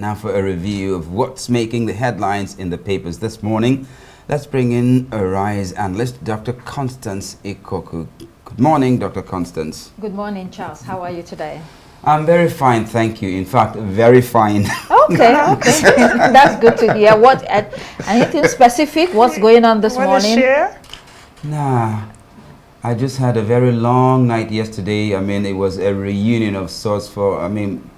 Now for a review of what's making the headlines in the papers this morning, let's bring in a RISE analyst, Dr. Constance Ikoku. Good morning, Dr. Constance. Good morning, Charles. How are you today? I'm very fine, thank you. In fact, very fine. Okay, okay. That's good to hear. What, anything specific? What's going on this morning? Share? Nah, I just had a very long night yesterday. I mean, it was a reunion of sorts for,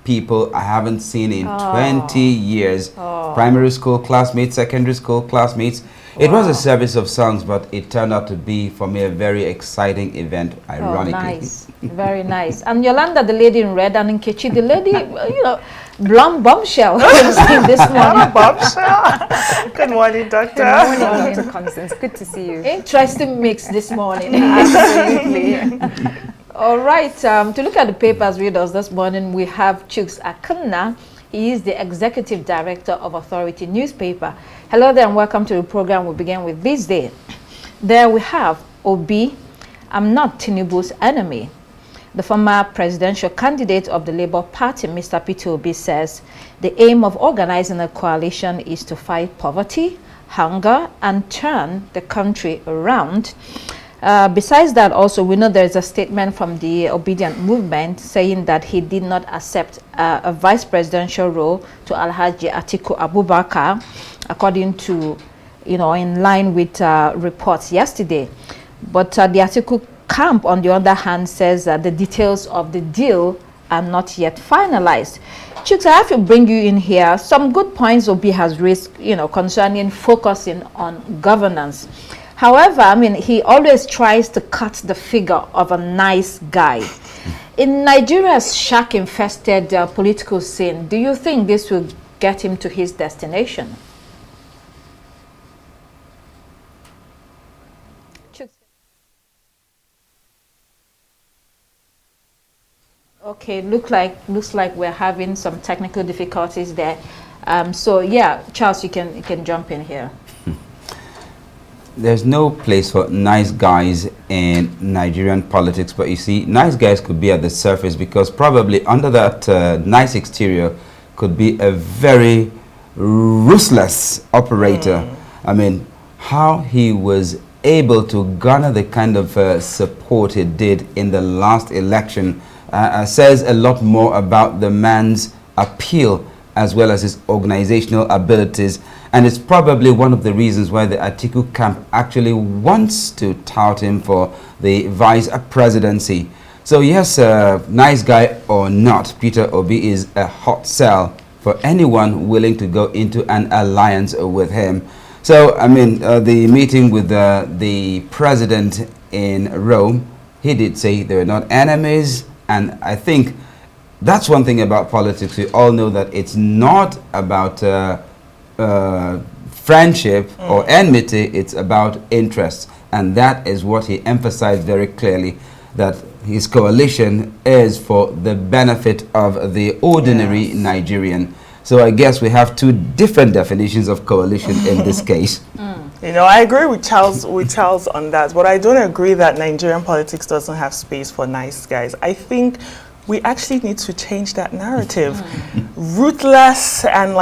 people I haven't seen in 20 years. Primary school classmates, secondary school classmates. It was a service of songs, but it turned out to be, for me, a very exciting event, ironically. Oh, nice. Very nice. And Yolanda, the lady in red, and Nkechi, the lady, blonde bombshell this morning. Bombshell. Good morning, Doctor. Good morning, Dr. Constance. Good to see you. Interesting mix this morning. Absolutely. All right. To look at the papers readers this morning, we have Chuks Akunna. He is the Executive Director of Authority Newspaper. Hello there and welcome to the program we begin with this day. There we have Obi, I'm not Tinubus' enemy. The former presidential candidate of the Labour Party, Mr. Peter Obi, says the aim of organizing a coalition is to fight poverty, hunger, and turn the country around. Besides that, also, we know there is a statement from the Obedient Movement saying that he did not accept a vice presidential role to Alhaji Atiku Abubakar, according to, in line with reports yesterday. But the Atiku camp, on the other hand, says that the details of the deal are not yet finalized. Chuks, I have to bring you in here. Some good points Obi has raised, concerning focusing on governance. However, he always tries to cut the figure of a nice guy. In Nigeria's shark-infested political scene, do you think this will get him to his destination? Okay, looks like we're having some technical difficulties there. So yeah, Charles, you can jump in here. There's no place for nice guys in Nigerian politics, but you see, nice guys could be at the surface because probably under that nice exterior could be a very ruthless operator. How he was able to garner the kind of support he did in the last election says a lot more about the man's appeal as well as his organizational abilities. And it's probably one of the reasons why the Atiku camp actually wants to tout him for the vice presidency. So yes, nice guy or not, Peter Obi is a hot sell for anyone willing to go into an alliance with him. So, the meeting with the president in Rome, he did say they were not enemies. And I think that's one thing about politics. We all know that it's not about friendship or enmity, it's about interests. And that is what he emphasized very clearly, that his coalition is for the benefit of the ordinary Nigerian. So I guess we have two different definitions of coalition in this case. I agree with Charles on that, but I don't agree that Nigerian politics doesn't have space for nice guys. I think we actually need to change that narrative. Ruthless and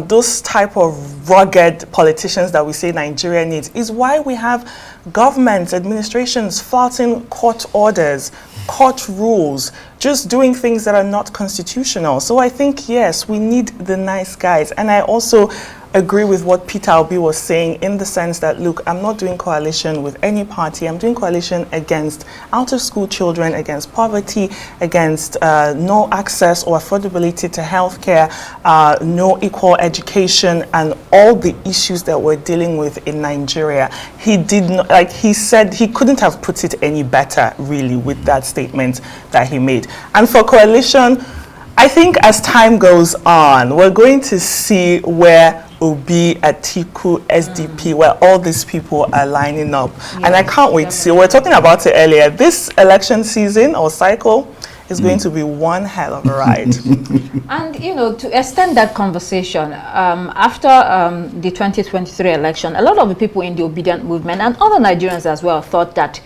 those type of rugged politicians that we say Nigeria needs is why we have governments, administrations flouting court orders, court rules, just doing things that are not constitutional. So I think, yes, we need the nice guys. And I also agree with what Peter Obi was saying in the sense that, look, I'm not doing coalition with any party. I'm doing coalition against out-of-school children, against poverty, against no access or affordability to healthcare, no equal education, and all the issues that we're dealing with in Nigeria. He did not, he said, he couldn't have put it any better, really, with that statement that he made. And for coalition, I think as time goes on, we're going to see where Obi, Atiku, SDP, where all these people are lining up. And I can't wait to see. We were talking about it earlier. This election season or cycle is going to be one hell of a ride. And, to extend that conversation, after the 2023 election, a lot of the people in the Obedient Movement and other Nigerians as well thought that,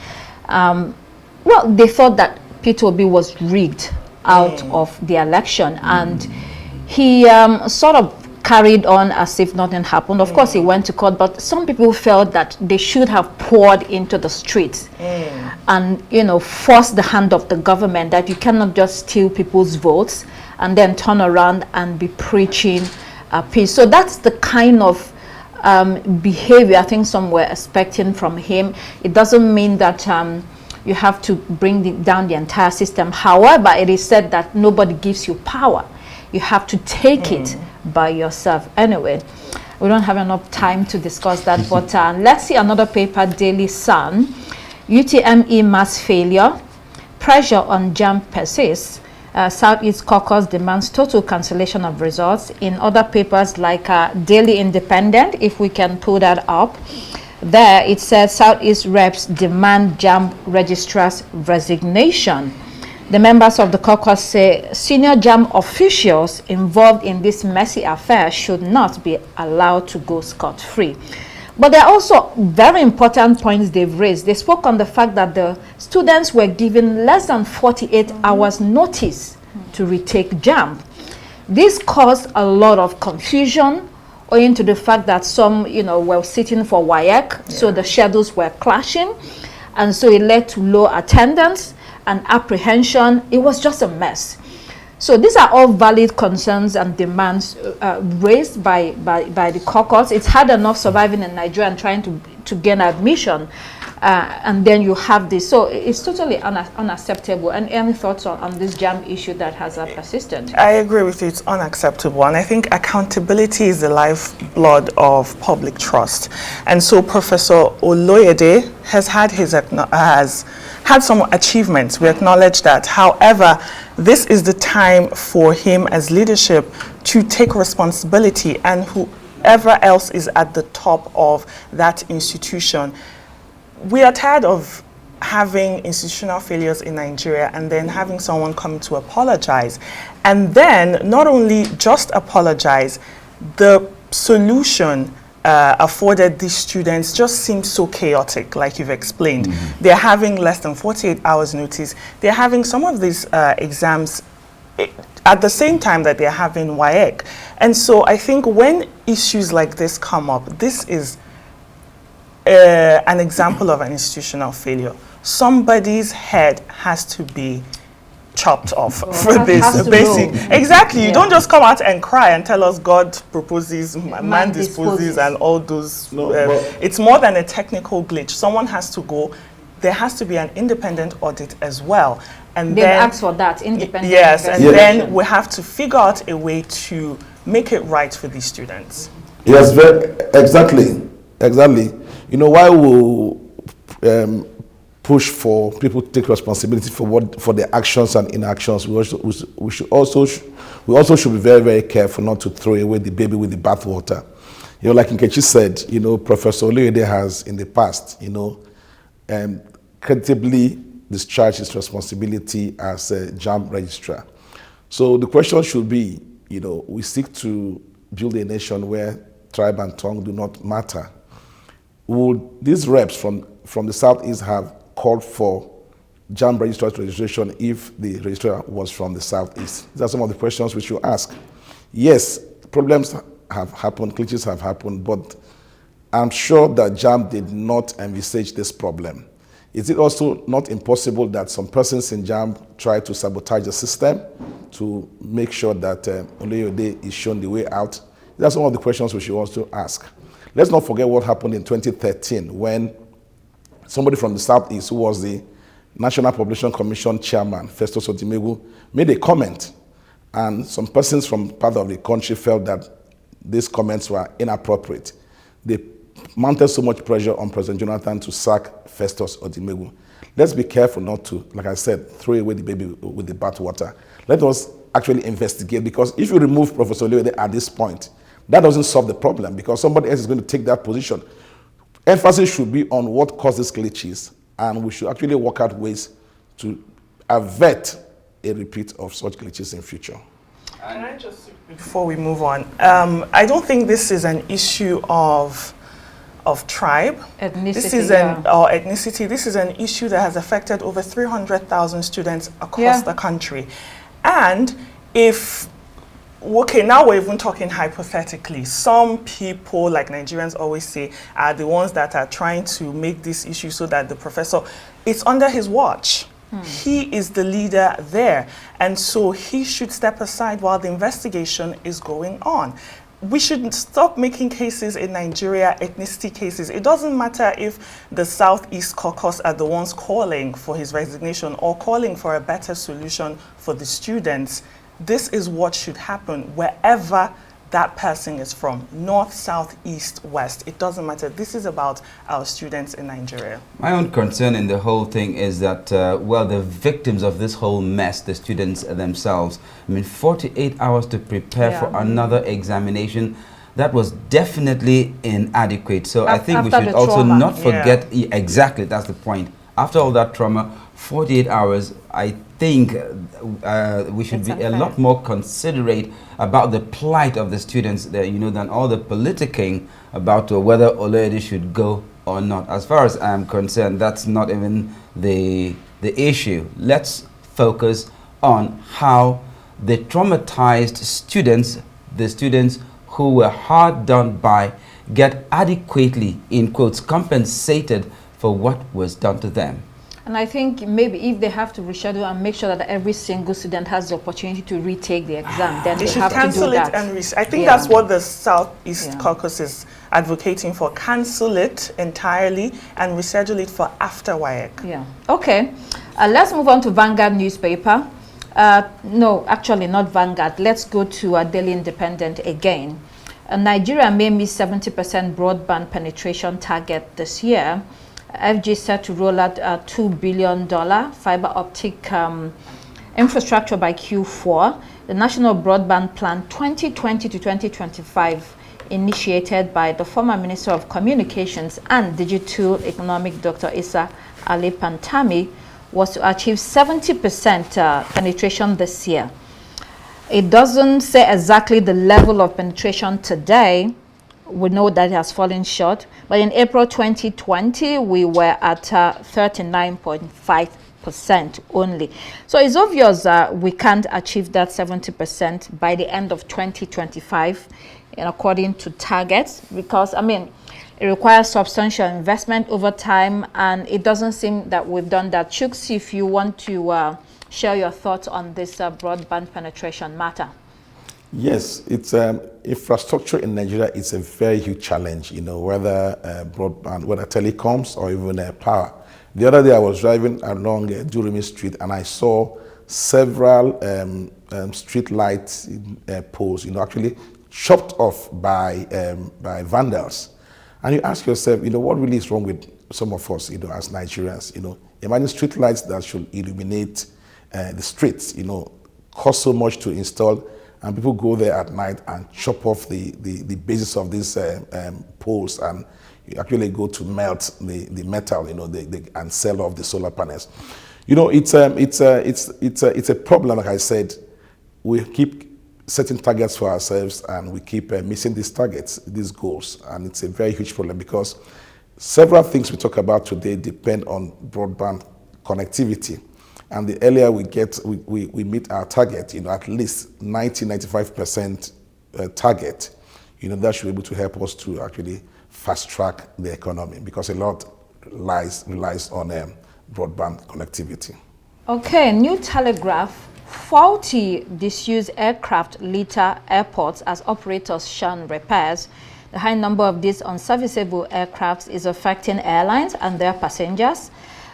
they thought that Peter Obi was rigged out of the election, and he sort of carried on as if nothing happened. Of course, he went to court, but some people felt that they should have poured into the streets and, you know, force the hand of the government, that you cannot just steal people's votes and then turn around and be preaching peace. So that's the kind of behavior I think some were expecting from him. It doesn't mean that you have to bring down the entire system. However, it is said that nobody gives you power. You have to take it by yourself. Anyway, we don't have enough time to discuss that, but let's see another paper, Daily Sun. UTME mass failure, pressure on JAMB persists. Southeast Caucus demands total cancellation of results. In other papers like Daily Independent, if we can pull that up, there it says Southeast reps demand JAMB registrar's resignation. The members of the caucus say senior JAMB officials involved in this messy affair should not be allowed to go scot-free. But there are also very important points they've raised. They spoke on the fact that the students were given less than 48 hours notice to retake JAMB. This caused a lot of confusion owing to the fact that some, you know, were sitting for WAEC, so the schedules were clashing, and so it led to low attendance and apprehension. It was just a mess. So these are all valid concerns and demands raised by the caucus. It's hard enough surviving in Nigeria and trying to gain admission, and then you have this. So it's totally unacceptable. And any thoughts on this JAMB issue that has persisted? I agree with you. It's unacceptable. And I think accountability is the lifeblood of public trust. And so Professor Oloyede has had some achievements. We acknowledge that. However, this is the time for him as leadership to take responsibility, and whoever else is at the top of that institution. We are tired of having institutional failures in Nigeria and then having someone come to apologize. And then not only just apologize, the solution afforded these students just seems so chaotic, like you've explained. They're having less than 48 hours notice. They're having some of these exams at the same time that they're having WAEC. And so I think when issues like this come up, this is an example of an institutional failure. Somebody's head has to be chopped off for this basic. Exactly. You don't just come out and cry and tell us God proposes, man disposes, and all those. It's more than a technical glitch. Someone has to go. There has to be an independent audit as well. And they've asked for that independent. Yes, and then we have to figure out a way to make it right for these students. Yes, exactly. You know, why we push for people to take responsibility for their actions and inactions, we also should be very, very careful not to throw away the baby with the bathwater. You know, like Nkechi said, you know, Professor Oloyede has in the past, you know, credibly discharged his responsibility as a JAMB registrar. So the question should be, you know, we seek to build a nation where tribe and tongue do not matter. Would these reps from the Southeast have called for JAMB registrar's registration if the registrar was from the Southeast? These are some of the questions we should ask. Yes, problems have happened, glitches have happened, but I'm sure that JAMB did not envisage this problem. Is it also not impossible that some persons in JAMB try to sabotage the system to make sure that Oloyede is shown the way out? These are some of the questions we should also ask. Let's not forget what happened in 2013 when somebody from the Southeast, who was the National Population Commission chairman, Festus Odimegwu, made a comment, and some persons from part of the country felt that these comments were inappropriate. They mounted so much pressure on President Jonathan to sack Festus Odimegwu. Let's be careful not to, like I said, throw away the baby with the bathwater. Let us actually investigate, because if you remove Professor Oloyede at this point, that doesn't solve the problem, because somebody else is going to take that position. Emphasis should be on what causes glitches, and we should actually work out ways to avert a repeat of such glitches in future. Can I just, before we move on, I don't think this is an issue of tribe. Ethnicity, this is or ethnicity. This is an issue that has affected over 300,000 students across the country. And if Okay, now we're even talking hypothetically. Some people, like Nigerians always say, are the ones that are trying to make this issue so that the professor, it's under his watch. He is the leader there. And so he should step aside while the investigation is going on. We should stop making cases in Nigeria, ethnicity cases. It doesn't matter if the Southeast Caucus are the ones calling for his resignation or calling for a better solution for the students. This is what should happen wherever that person is from, north, south, east, west. It doesn't matter. This is about our students in Nigeria. My own concern in the whole thing is that, well, the victims of this whole mess, the students themselves, I mean, 48 hours to prepare for another examination, that was definitely inadequate. So I think we should also not forget, exactly, that's the point. After all that trauma, 48 hours, I think we should be a lot more considerate about the plight of the students there, you know, than all the politicking about whether Oledi should go or not. As far as I'm concerned, that's not even the issue. Let's focus on how the traumatized students, the students who were hard done by, get adequately, in quotes, compensated for what was done to them. And I think maybe if they have to reschedule and make sure that every single student has the opportunity to retake the exam, then they should have cancel to do that. And I think that's what the Southeast Caucus is advocating for. Cancel it entirely and reschedule it for after WAEC. Yeah. Okay. Let's move on to Vanguard newspaper. No, actually not Vanguard. Let's go to Daily Independent again. Nigeria may miss 70% broadband penetration target this year. FG set to roll out a $2 billion fiber optic infrastructure by Q4. The National Broadband Plan 2020 to 2025, initiated by the former Minister of Communications and Digital Economic Dr. Issa Ali Pantami, was to achieve 70% penetration this year. It doesn't say exactly the level of penetration today. We know that it has fallen short, but in April 2020, we were at 39.5% only. So it's obvious that we can't achieve that 70% by the end of 2025, and according to targets, because, I mean, it requires substantial investment over time, and it doesn't seem that we've done that. Chooks, if you want to share your thoughts on this broadband penetration matter. Yes, it's infrastructure in Nigeria is a very huge challenge, you know, whether broadband, whether telecoms or even power. The other day I was driving along Durumi Street and I saw several street light poles, you know, actually chopped off by vandals. And you ask yourself, you know, what really is wrong with some of us, you know, as Nigerians, you know. Imagine street lights that should illuminate the streets, you know, cost so much to install, and people go there at night and chop off the bases of these poles, and you actually go to melt the metal, you know, and sell off the solar panels. You know, it's a problem. Like I said, we keep setting targets for ourselves, and we keep missing these targets, these goals, and it's a very huge problem because several things we talk about today depend on broadband connectivity. And the earlier we meet our target, you know, at least 90–95% target, you know, that should be able to help us to actually fast track the economy, because a lot relies on broadband connectivity. Okay, New Telegraph. Faulty disused aircraft litter airports as operators shun repairs. The high number of these unserviceable aircrafts is affecting airlines and their passengers,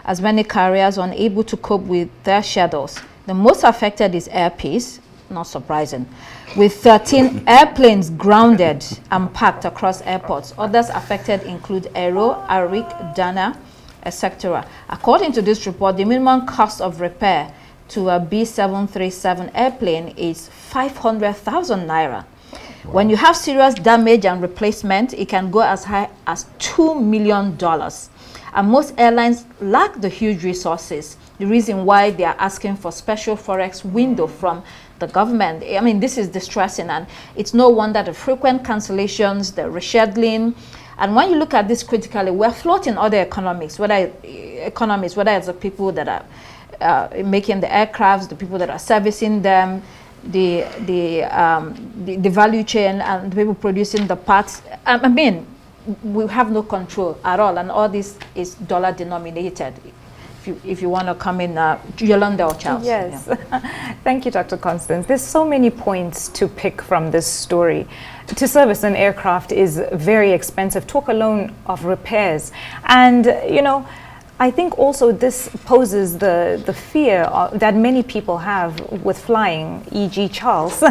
as many carriers are unable to cope with their schedules. The most affected is Air Peace, not surprising, with 13 airplanes grounded and parked across airports. Others affected include Aero, Arik, Dana, etc. According to this report, the minimum cost of repair to a B737 airplane is 500,000 naira. Wow. When you have serious damage and replacement, it can go as high as $2 million. And most airlines lack the huge resources, the reason why they are asking for special forex window from the government. I mean, this is distressing, and it's no wonder the frequent cancellations, the rescheduling. And when you look at this critically, we're floating other economics, whether it's the people that are making the aircrafts, the people that are servicing them, the value chain and the people producing the parts. I mean, we have no control at all, and all this is dollar denominated. If you want to come in, Yolanda or Charles. Yes. Yeah. Thank you, Dr. Constance. There's so many points to pick from this story. To service an aircraft is very expensive. Talk alone of repairs. And, you know, I think also this poses the fear that many people have with flying, e.g. Charles.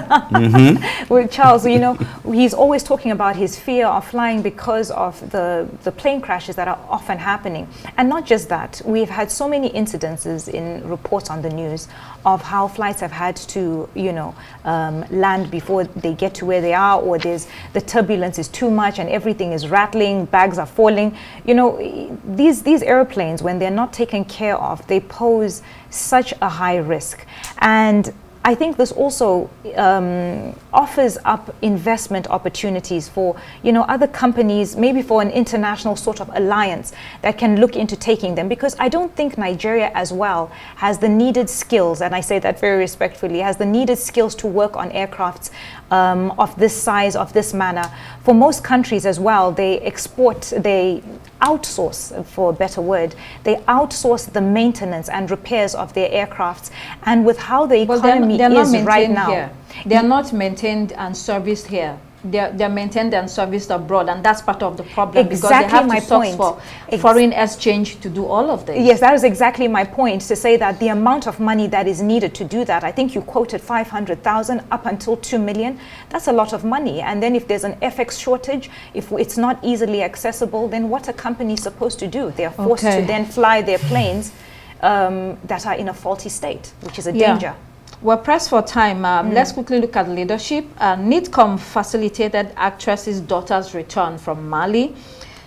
With Charles, you know, he's always talking about his fear of flying because of the plane crashes that are often happening. And not just that, we've had so many incidences in reports on the news of how flights have had to, you know, land before they get to where they are, or the turbulence is too much and everything is rattling, bags are falling. You know, these airplanes, when they're not taken care of, they pose such a high risk. And I think this also offers up investment opportunities for, you know, other companies, maybe for an international sort of alliance that can look into taking them, because I don't think Nigeria as well has the needed skills, and I say that very respectfully, has the needed skills to work on aircrafts of this size, of this manner. For most countries as well, they outsource, for a better word, they outsource the maintenance and repairs of their aircrafts. And with how the economy is right now, here. They are not maintained and serviced here. They're maintained and serviced abroad, and that's part of the problem. Exactly, because they have my to source point. for foreign exchange to do all of this. Yes, that is exactly my point, to say that the amount of money that is needed to do that, I think you quoted 500,000 up until 2 million. That's a lot of money. And then if there's an FX shortage, if it's not easily accessible, then what are companies supposed to do? They're forced to then fly their planes that are in a faulty state, which is a danger. We're pressed for time. Let's quickly look at leadership. NITCOM facilitated actress's daughter's return from Mali.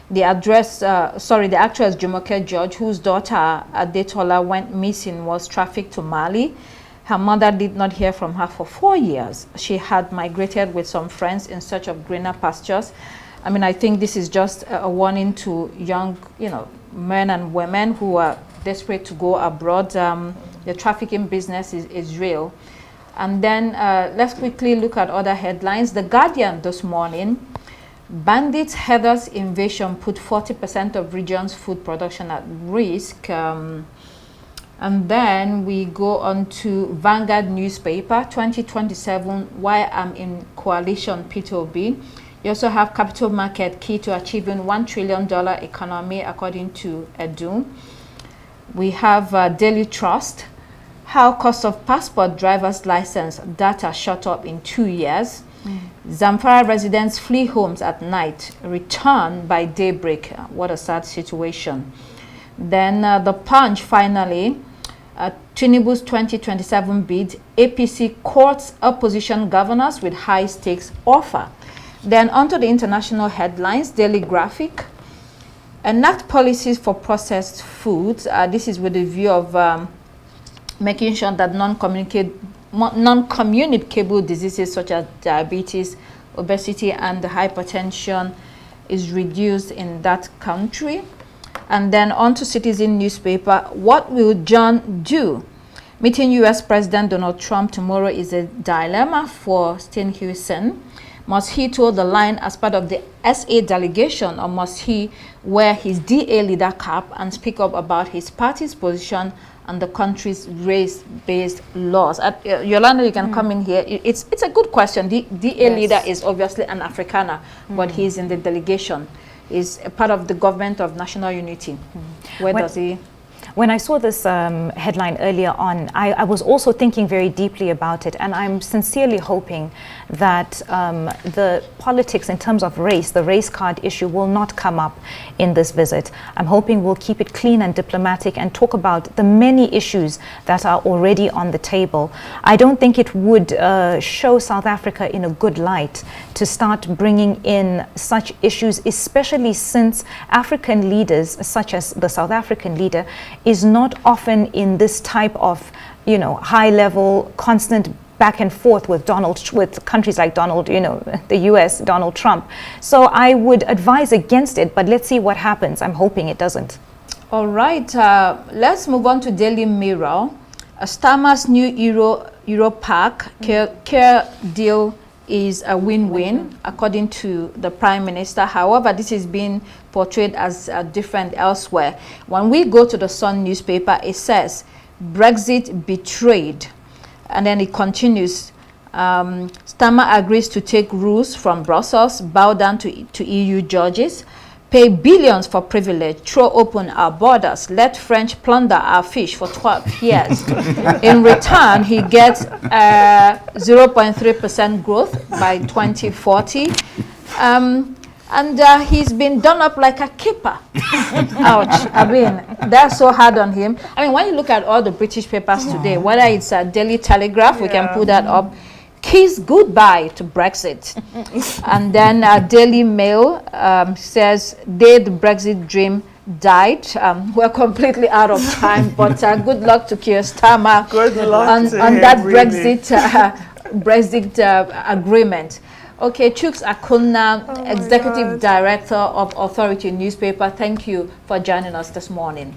The actress Jumoke George, whose daughter Adetola went missing, was trafficked to Mali. Her mother did not hear from her for 4 years. She had migrated with some friends in search of greener pastures. I mean, I think this is just a warning to young, you know, men and women who are desperate to go abroad. The trafficking business is real. And then let's quickly look at other headlines. The Guardian this morning: bandits' Heather's invasion put 40% of region's food production at risk. And then we go on to Vanguard newspaper, 2027, why I'm in coalition P2B. You also have capital market key to achieving $1 trillion economy, according to Edu. We have Daily Trust, how cost of passport driver's license data shot up in 2 years. Zamfara residents flee homes at night, return by daybreak. What a sad situation. Then the Punch, finally, Tinubus 2027 bid, APC courts opposition governors with high stakes offer. Then onto the international headlines. Daily Graphic, enact policies for processed foods. This is with the view of making sure that non-communicable diseases such as diabetes, obesity, and hypertension is reduced in that country. And then on to Citizen newspaper, what will John do? Meeting U.S. President Donald Trump tomorrow is a dilemma for Steenhuisen. Must he toe the line as part of the SA delegation, or must he wear his DA leader cap and speak up about his party's position and the country's race-based laws? Yolanda, you can come in here. It's a good question. The DA leader is obviously an Afrikaner, but he's in the delegation. He's a part of the government of national unity. Where does he? When I saw this headline earlier on, I was also thinking very deeply about it, and I'm sincerely hoping that the politics in terms of race, the race card issue, will not come up in this visit. I'm hoping we'll keep it clean and diplomatic and talk about the many issues that are already on the table. I don't think it would show South Africa in a good light to start bringing in such issues, especially since African leaders, such as the South African leader, is not often in this type of, you know, high-level, constant back and forth with countries like the US, Donald Trump. So I would advise against it, but let's see what happens. I'm hoping it doesn't. All right, let's move on to Daily Mirror. Starmer's new Europark care deal is a win-win, according to the Prime Minister. However, this is being portrayed as different elsewhere. When we go to the Sun newspaper, it says, Brexit betrayed. And then it continues, Starmer agrees to take rules from Brussels, bow down to EU judges, pay billions for privilege, throw open our borders, let French plunder our fish for 12 years. In return, he gets 0.3% growth by 2040. And he's been done up like a keeper. Ouch. I mean, that's so hard on him. I mean, when you look at all the British papers today, whether it's a Daily Telegraph, we can put that up, kiss goodbye to Brexit. And then Daily Mail says, the Brexit dream died. We're completely out of time, but good luck to Keir Starmer on that really. Brexit agreement. Okay, Chuks Akunna, Executive Director of Authority Newspaper, thank you for joining us this morning.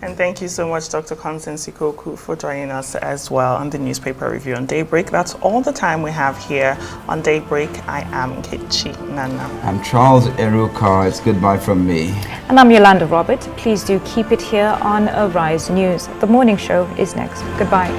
And thank you so much, Dr. Constance Ikoku, for joining us as well on the newspaper review on Daybreak. That's all the time we have here on Daybreak. I am Kichi Nana. I'm Charles Eruka. It's goodbye from me. And I'm Yolanda Robert. Please do keep it here on Arise News. The morning show is next. Goodbye.